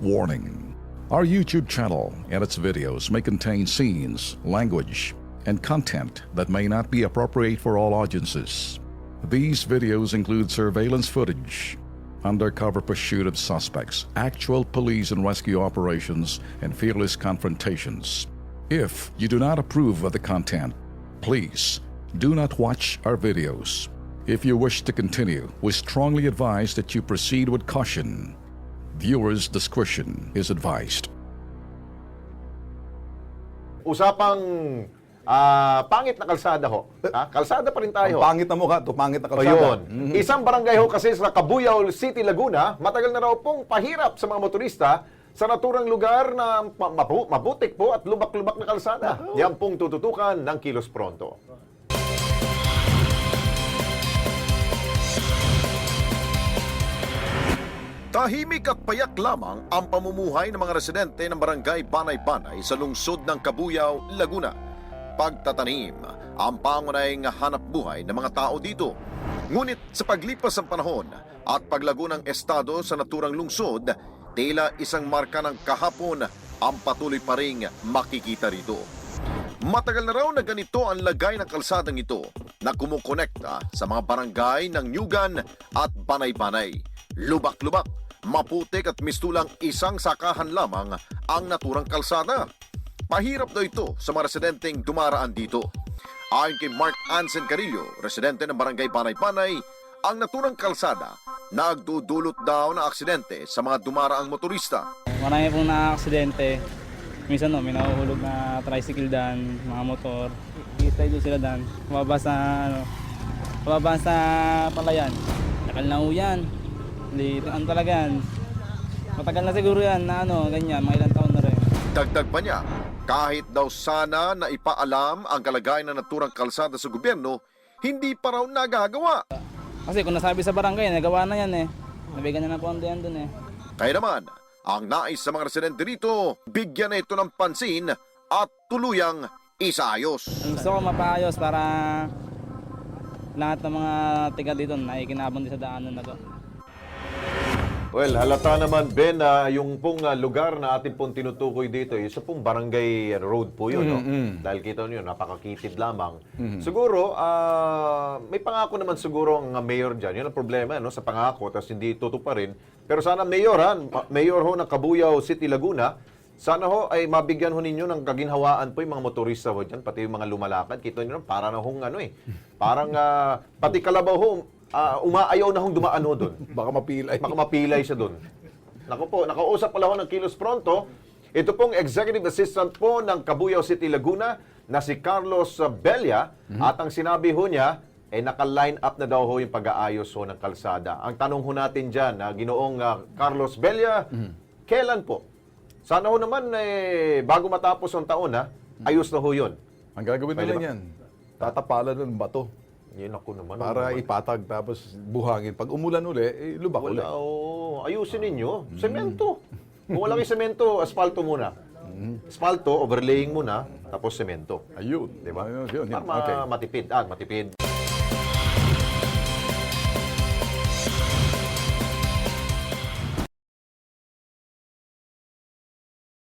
Warning. Our YouTube channel and its videos may contain scenes, language, and content that may not be appropriate for all audiences. These videos include surveillance footage, undercover pursuit of suspects, actual police and rescue operations, and fearless confrontations. If you do not approve of the content, please do not watch our videos. If you wish to continue, we strongly advise that you proceed with caution. Viewers' discretion is advised. Usapang pangit na kalsada ho. Kalsada pa rin tayo. Ang pangit na mukha, to pangit na kalsada. Ayun. Isang barangay ho kasi sa Cabuyao City, Laguna, matagal na raw pong pahirap sa mga motorista sa naturang lugar na maputik po at lubak-lubak na kalsada. Yan pong tututukan ng Kilos Pronto. Tahimik at payak lamang ang pamumuhay ng mga residente ng barangay Banay-Banay sa lungsod ng Cabuyao, Laguna. Pagtatanim ang pangunahing hanap buhay ng mga tao dito. Ngunit sa paglipas ng panahon at paglago ng estado sa naturang lungsod, tila isang marka ng kahapon ang patuloy pa ring makikita rito. Matagal na raw na ganito ang lagay ng kalsadang ito na kumukonekta sa mga barangay ng Nyugan at Banay-Banay. Lubak-lubak, maputik at mistulang isang sakahan lamang ang naturang kalsada. Pahirap daw ito sa mga residenteng dumaraan dito. Ayon kay Mark Ansen Carillo, residente ng barangay Banay-Banay, ang naturang kalsada nagdudulot daw ng aksidente sa mga dumaraang motorista. Marami pong na-aksidente. Minsan may nahuhulog na tricycle dan, mga motor. Kita doon sila dan. Pababa sa palayan. Nakal na yan. Hindi, talaga yan. Matagal na siguro yan na ganyan, mga ilang taon na rin. Dagdag pa niya, kahit daw sana na ipaalam ang kalagayan ng naturang kalsada sa gobyerno, hindi pa raw nagagawa. Kasi kung nasabi sa barangay, nagawa na yan eh. Nabigyan na ng pondo yan dun eh. Kaya naman, ang nais sa mga residente rito, bigyan na ito ng pansin at tuluyang isaayos. Gusto ko mapaayos para lahat ng mga tiga dito naikinabang din sa daanan na to. Well, halata naman, Ben, na yung pong lugar na atin pong tinutukoy dito, isa pong barangay road po yun, no? Dahil kita nyo, napakakitid lamang. Siguro, may pangako naman siguro ang mayor dyan. Yun ang problema, no? Sa pangako, tapos hindi tutuparin. Pero sana mayor, mayor ho ng Cabuyao City, Laguna, sana ho ay mabigyan ho ninyo ng kaginhawaan po yung mga motorista ho dyan, pati yung mga lumalakad. Kita nyo, para na hong parang pati kalabaw ho, umaayaw na hong dumaan ho doon. Baka mapilay. Baka mapilay siya doon. Naku po, nakausap pala ho ng Kilos Pronto. Ito pong Executive Assistant po ng Cabuyao City, Laguna na si Carlos Belia. At ang sinabi ho niya, naka-line up na daw ho yung pag-aayos ho ng kalsada. Ang tanong ho natin dyan, Ginoong Carlos Belia, kailan po? Sana ho naman, bago matapos ang taon, ayos na ho yun. Ang gagawin nila yan, tatapalan ng bato. Yan ako naman. Para ipatag tapos buhangin. Pag umulan uli, lubak uli. Wala, ayusin ninyo. Semento. Kung wala kayo semento, asfalto muna. Asfalto, overlaying muna, tapos semento. Ayun. Diba? Ayun, yun. Para Okay. matipid. Matipid.